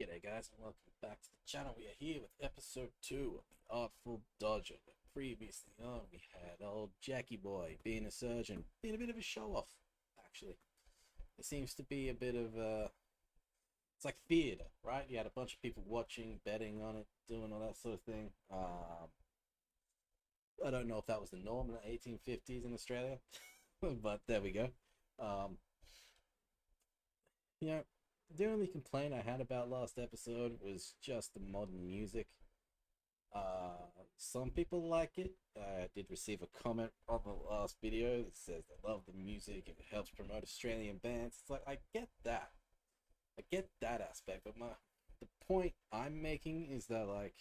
G'day guys and welcome back to the channel. We are here with episode 2 of the Artful Dodger. Previously on we had old Jackie Boy being a surgeon, being a bit of a show off actually. It seems to be a bit of it's like theatre, right? You had a bunch of people watching, betting on it, doing all that sort of thing. I don't know if that was the norm in the 1850s in Australia, but there we go. Um, you know, the only complaint I had about last episode was just the modern music. Some people like it. I did receive a comment on the last video that says they love the music and it helps promote Australian bands. It's like, I get that. I get that aspect, but the point I'm making is that, like,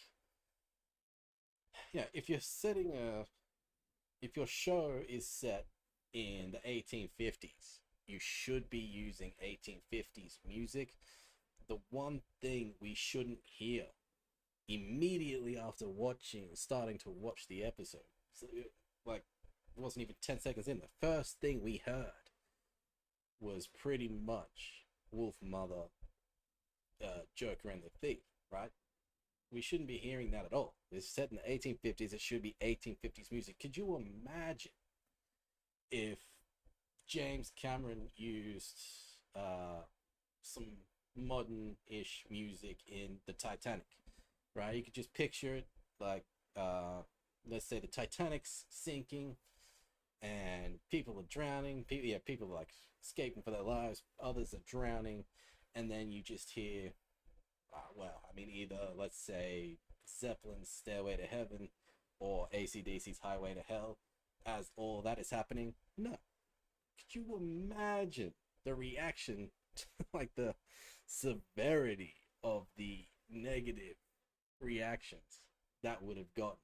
yeah, if your show is set in the 1850s, you should be using 1850s music. The one thing we shouldn't hear immediately after starting to watch the episode, so, like, it wasn't even 10 seconds in, the first thing we heard was pretty much Wolf Mother, Joker and the Thief, right? We shouldn't be hearing that at all. It's set in the 1850s. It should be 1850s music. Could you imagine if James Cameron used some modern-ish music in the Titanic, right? You could just picture it like, let's say the Titanic's sinking and people are drowning. People are like escaping for their lives. Others are drowning, and then you just hear, either, let's say, Zeppelin's Stairway to Heaven or AC/DC's Highway to Hell as all that is happening. No. Could you imagine the reaction to, like, the severity of the negative reactions that would have gotten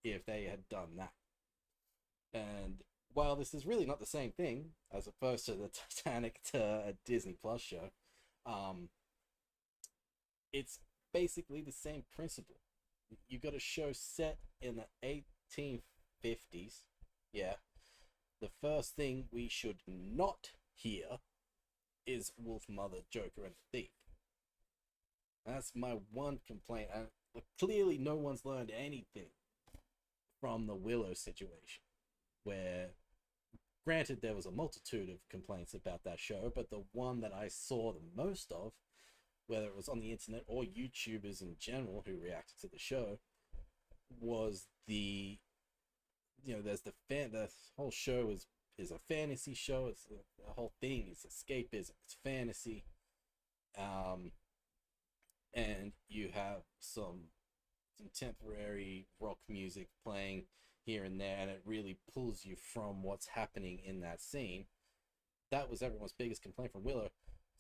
if they had done that? And while this is really not the same thing as opposed to the Titanic to a Disney Plus show, it's basically the same principle. You got a show set in the 1850s. Yeah. The first thing we should not hear is Wolf Mother, Joker, and the Thief. That's my one complaint. And clearly no one's learned anything from the Willow situation, where, granted, there was a multitude of complaints about that show, but the one that I saw the most of, whether it was on the internet or YouTubers in general who reacted to the show, was the whole show is a fantasy show. It's the whole thing is escapism. It's fantasy, and you have some contemporary rock music playing here and there, and it really pulls you from what's happening in that scene. That was everyone's biggest complaint from Willow.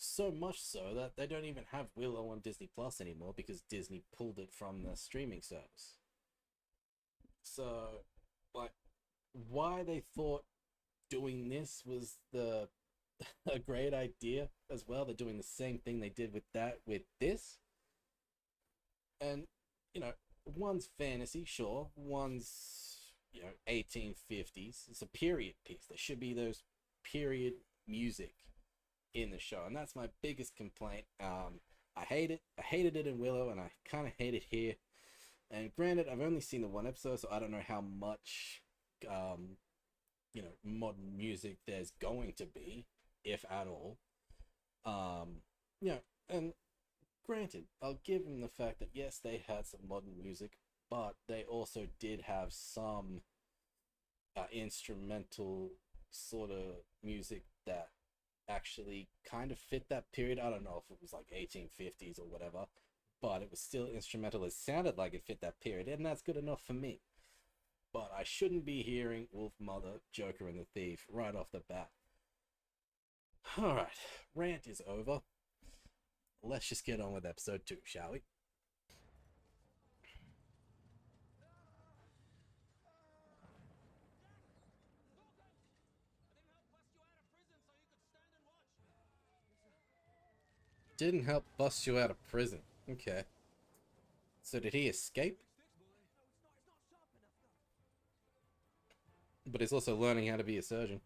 So much so that they don't even have Willow on Disney Plus anymore because Disney pulled it from the streaming service. So, like, why they thought doing this was a great idea as well. They're doing the same thing they did with this. And, one's fantasy, sure. One's, 1850s. It's a period piece. There should be those period music in the show, and that's my biggest complaint. I hate it. I hated it in Willow, and I kind of hate it here. And granted, I've only seen the one episode, so I don't know how much, modern music there's going to be, if at all. And granted, I'll give them the fact that yes, they had some modern music, but they also did have some instrumental sort of music that actually kind of fit that period. I don't know if it was like 1850s or whatever, but it was still instrumental. It sounded like it fit that period, and that's good enough for me. But I shouldn't be hearing Wolf Mother, Joker, and the Thief right off the bat. Alright, rant is over. Let's just get on with episode 2, shall we? Didn't help bust you out of prison. Okay. So did he escape? But he's also learning how to be a surgeon.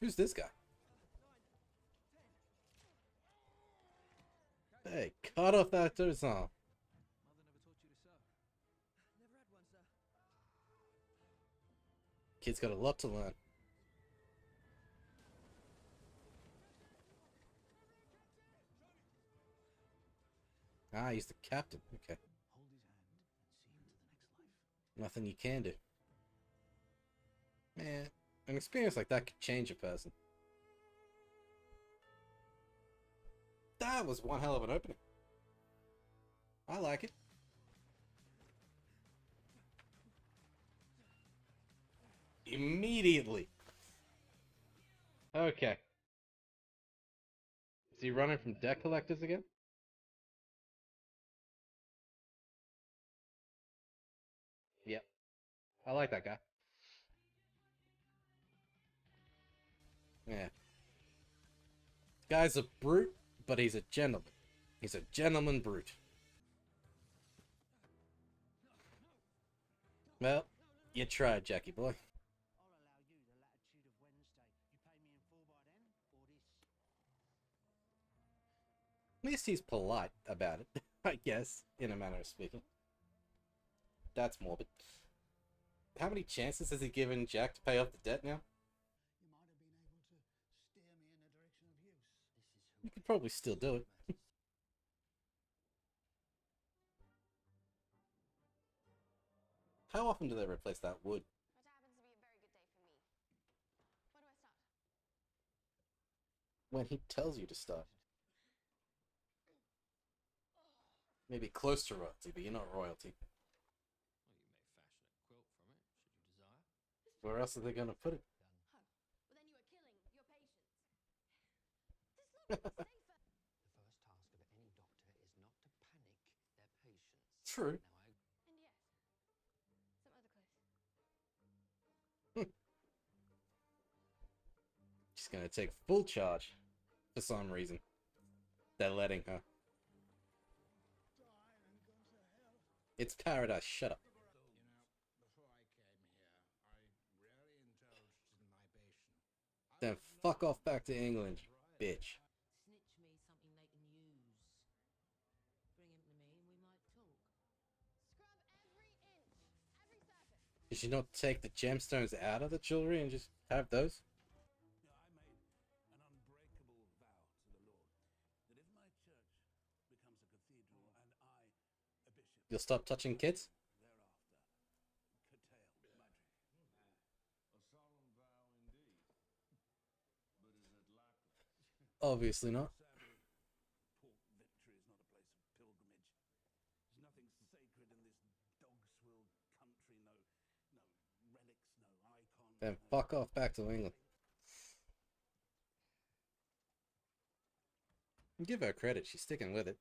Who's this guy? Hey, cut off that tourist arm. Kid's got a lot to learn. Ah, he's the captain. Okay. Nothing you can do. Man, an experience like that could change a person. That was one hell of an opening. I like it. Immediately. Okay. Is he running from debt collectors again? Yep. I like that guy. Yeah. Guy's a brute, but he's a gentleman. He's a gentleman brute. Well, you tried, Jackie boy. At least he's polite about it, I guess, in a manner of speaking. That's morbid. How many chances has he given Jack to pay off the debt now? You could probably still do it. How often do they replace that wood? When he tells you to start. Maybe close to royalty, but you're not royalty. Where else are they gonna put it? True. She's gonna take full charge. For some reason. They're letting her. It's paradise, shut up. Then fuck off back to England, bitch. Did she not take the gemstones out of the jewelry and just have those? You'll stop touching kids? Obviously not. Then fuck off back to England. Give her credit, she's sticking with it.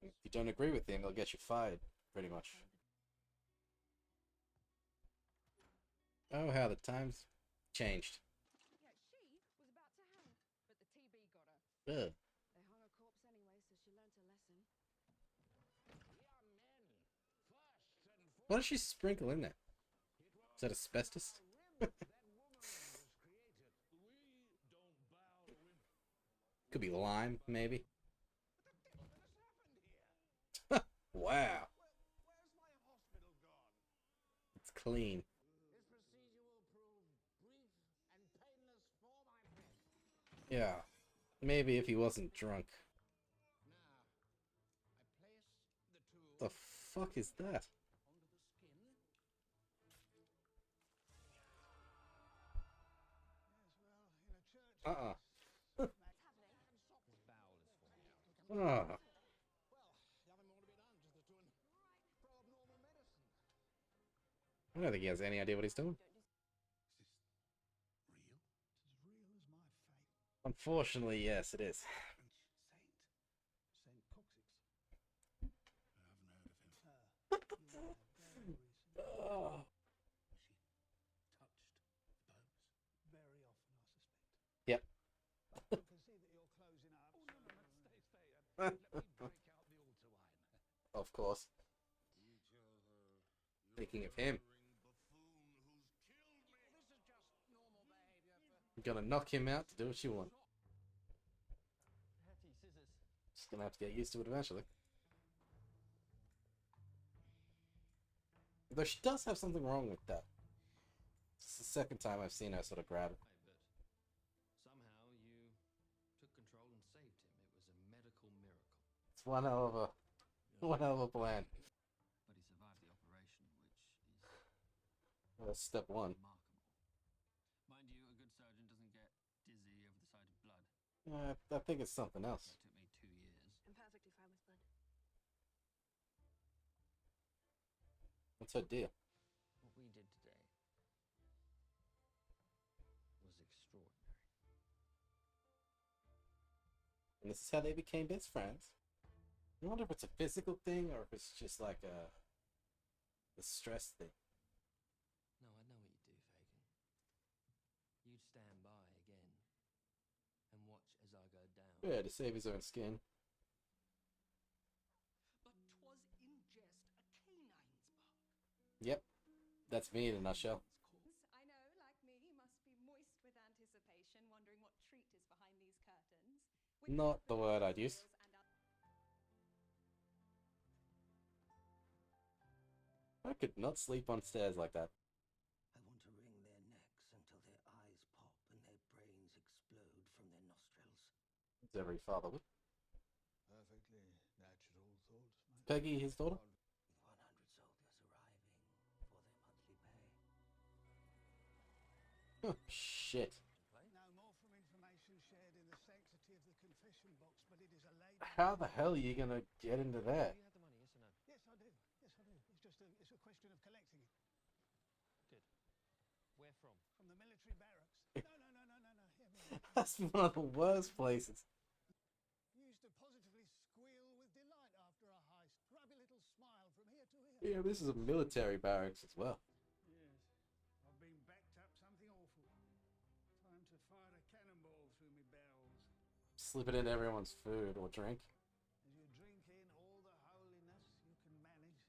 If you don't agree with him, he'll get you fired, pretty much. Oh, how the times changed. Ugh. What does she sprinkle in there? Is that asbestos? Could be lime, maybe. Wow. It's clean. Yeah. Maybe if he wasn't drunk. The fuck is that? Uh-uh. Oh. I don't think he has any idea what he's doing. Unfortunately, yes, it is. Oh. Yep. Of course. Thinking of him. I'm gonna knock him out to do what you want. Just gonna have to get used to it eventually. Though she does have something wrong with that. It's the second time I've seen her sort of grab it. Somehow you took control and saved him. It was a medical miracle. It's one hell of a plan. But he survived the operation, which is Well, that's step one. remarkable. Mind you, a good surgeon doesn't get dizzy over the sight of blood. I think it's something else. It took me 2 years. I'm perfectly fine with blood. What's her deal? What we did today was extraordinary. And this is how they became best friends. I wonder if it's a physical thing or if it's just like a stress thing. No, I know what you do, Fagin. You'd stand by again and watch as I go down. Yeah, to save his own skin. But 'twas in jest a canine's bark. Yep, that's me in a nutshell. I know, like me, you must be moist with anticipation, wondering what treat is behind these curtains. Not the word I'd use. I could not sleep on stairs like that. I want to wring their necks until their eyes pop and their brains explode from their nostrils. As every father would. Perfectly natural thoughts, my Peggy, his daughter? With 100 soldiers arriving for their monthly pay. Oh, shit. No more from information shared in the sanctity of the confession box, but it is a lady. How the hell are you gonna get into that? Do you have the money, yes or no? Yes, I do. Yes, I do. It's a question of collecting it Good. Where from? from the military barracks. No. Hear me out. That's one of the worst places. You used to positively squeal with delight after a heist. Grubby little smile from here to here. Yeah, this is a military barracks as well. Yes, I've been backed up something awful. Time to fire a cannonball through me bowels. Slip it into everyone's food or drink. As you drink in all the holiness you can manage.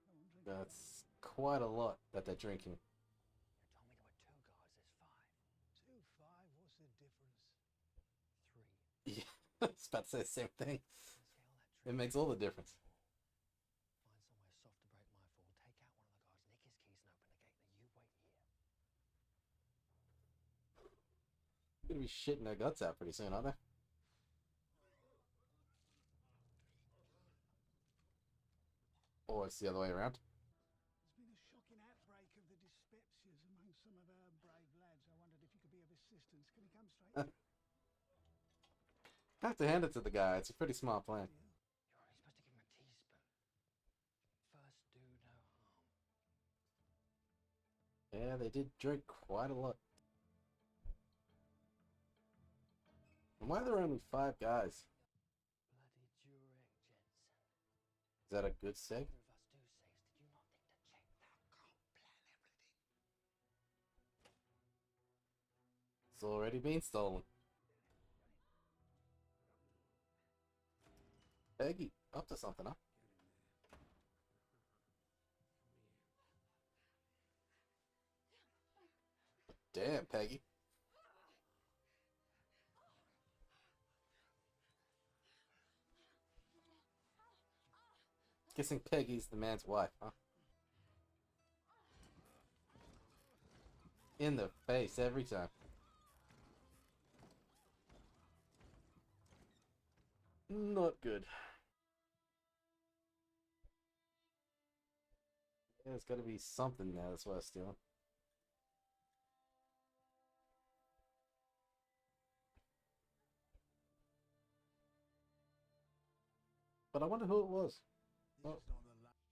Go on, drink. That's quite a lot that they're drinking. You told me there were 2 guards, there's 5. 2, 5, what's the difference? 3. Yeah, I was about to say the same thing. Let's get all that It makes all the difference. Find somewhere soft to break my fall, take out one of the guards, nick his keys and open the gate. Now you wait here. They're gonna be shitting their guts out pretty soon, aren't they? Or it's the other way around. There's been a shocking outbreak of the dyspepsias among some of our brave lads. I wondered if you could be of assistance. Can you come straight? I have to hand it to the guy. It's a pretty smart plan. You're only supposed to give him a teaspoon. First do no harm. Yeah, they did drink quite a lot. And why are there only 5 guys? Bloody Jurek, Jensen. Is that a good seg? Neither of us do says, did you not think to check that? Can't plan everything. It's already been stolen. Peggy, up to something, huh? Damn, Peggy. Guessing Peggy's the man's wife, huh? In the face every time. Not good. Yeah, there's gotta be something there, that's why I was stealing. But I wonder who it was. This is not the last.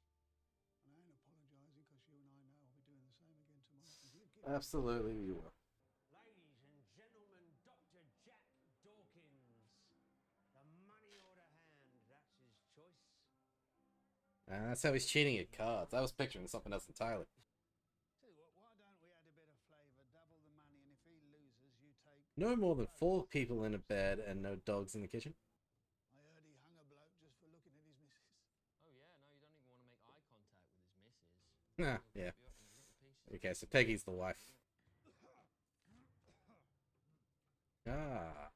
And I ain't apologising because you and I know I'll be doing the same again tomorrow. Absolutely, you will. Ladies and gentlemen, Dr. Jack Dawkins. The money order hand, that's his choice. And that's how he's cheating at cards. I was picturing something else entirely. Tell you what, why don't we add a bit of flavour, double the money, and if he loses, you take. No more than 4 people in a bed and no dogs in the kitchen. I heard he hung a bloke just for looking at his missus. Oh yeah, no, you don't even want to make eye contact with his miss. Ah, yeah. Okay, so Peggy's the wife. Ah.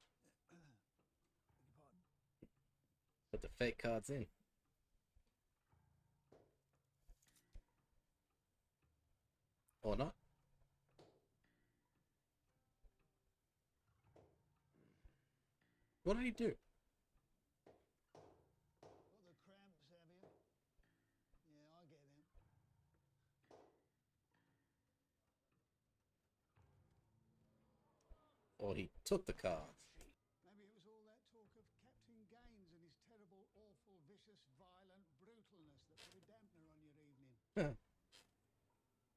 Put the fake cards in. Or not. What did he do? Got the cramps, have you? Yeah, I get them. Or he took the cards. Maybe it was all that talk of Captain Gaines and his terrible, awful, vicious, violent brutalness that put a dampener on your evening. I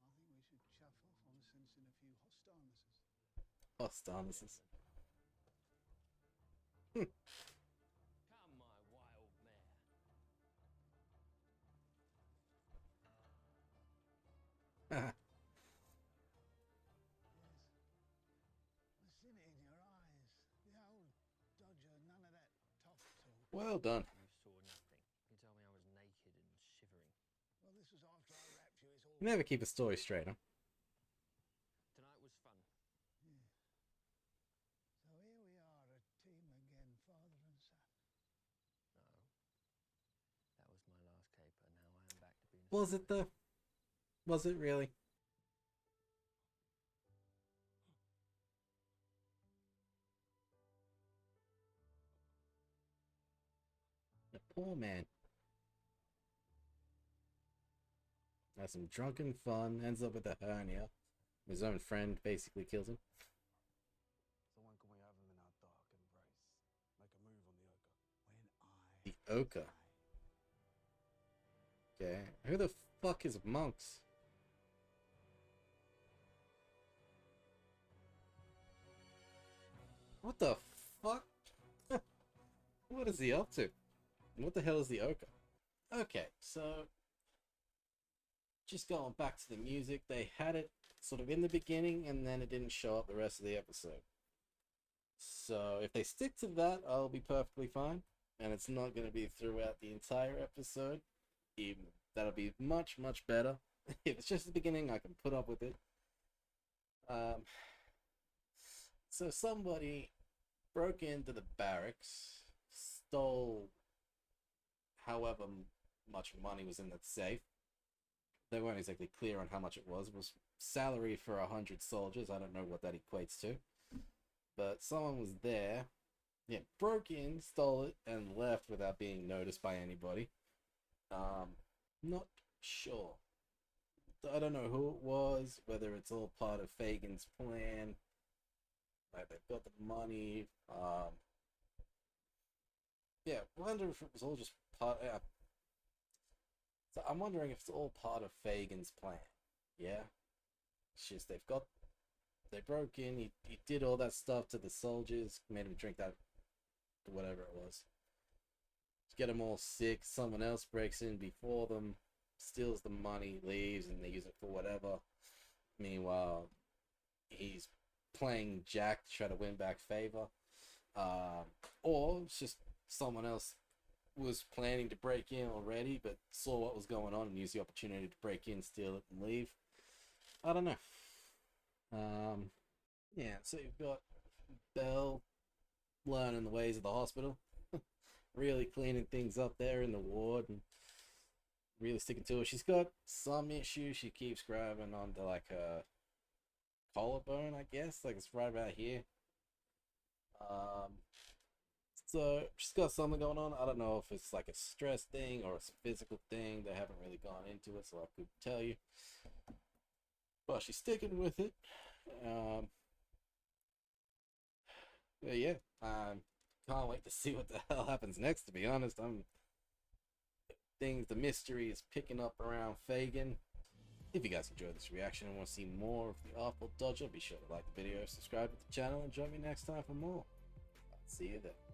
think we should chuff off on sensing a few hostilenesses. Hostilenesses. Come, my wild mare. Yes. I've seen it in your eyes. The old dodger, none of that tough talk. Well done. You saw nothing. You told me I was naked and shivering. Well, this was after I wrapped you. It's all... You never keep a story straight, huh? Tonight was fun. Yeah. So here we are, a team again, father and son. No. That was my last caper. Now I am back to being a Was it spy. though? Was it really? The poor man. Has some drunken fun, ends up with a hernia. His own friend basically kills him. So when can we have him in our dark embrace? Make a move on the Oka. The Oka. Okay. Who the fuck is Monks? What the fuck? What is he up to? What the hell is the Oka? Okay, so just going back to the music, they had it sort of in the beginning and then it didn't show up the rest of the episode. So if they stick to that, I'll be perfectly fine. And it's not going to be throughout the entire episode. Even that'll be much, much better. If it's just the beginning, I can put up with it. So somebody broke into the barracks, stole however much money was in that safe. They weren't exactly clear on how much it was. It was salary for 100 soldiers. I don't know what that equates to. But someone was there. Yeah, broke in, stole it, and left without being noticed by anybody. Not sure. I don't know who it was, whether it's all part of Fagans' plan. Like, they've got the money. Yeah, wonder if it was all just part... So I'm wondering if it's all part of Fagans' plan. Yeah? It's just they broke in, he did all that stuff to the soldiers, made them drink that, whatever it was. To get them all sick, someone else breaks in before them, steals the money, leaves, and they use it for whatever. Meanwhile, he's playing Jack to try to win back favor. Or it's just someone else was planning to break in already, but saw what was going on and used the opportunity to break in, steal it, and leave. I don't know. Yeah, so you've got Belle learning the ways of the hospital, really cleaning things up there in the ward, and really sticking to it. She's got some issues. She keeps grabbing onto like her collarbone, I guess, like it's right about here. So she's got something going on. I don't know if it's like a stress thing or it's a physical thing. They haven't really gone into it, so I couldn't tell you. But she's sticking with it. But yeah, can't wait to see what the hell happens next, to be honest. The mystery is picking up around Fagin. If you guys enjoyed this reaction and want to see more of the Artful Dodger, be sure to like the video, subscribe to the channel, and join me next time for more. I'll see you then.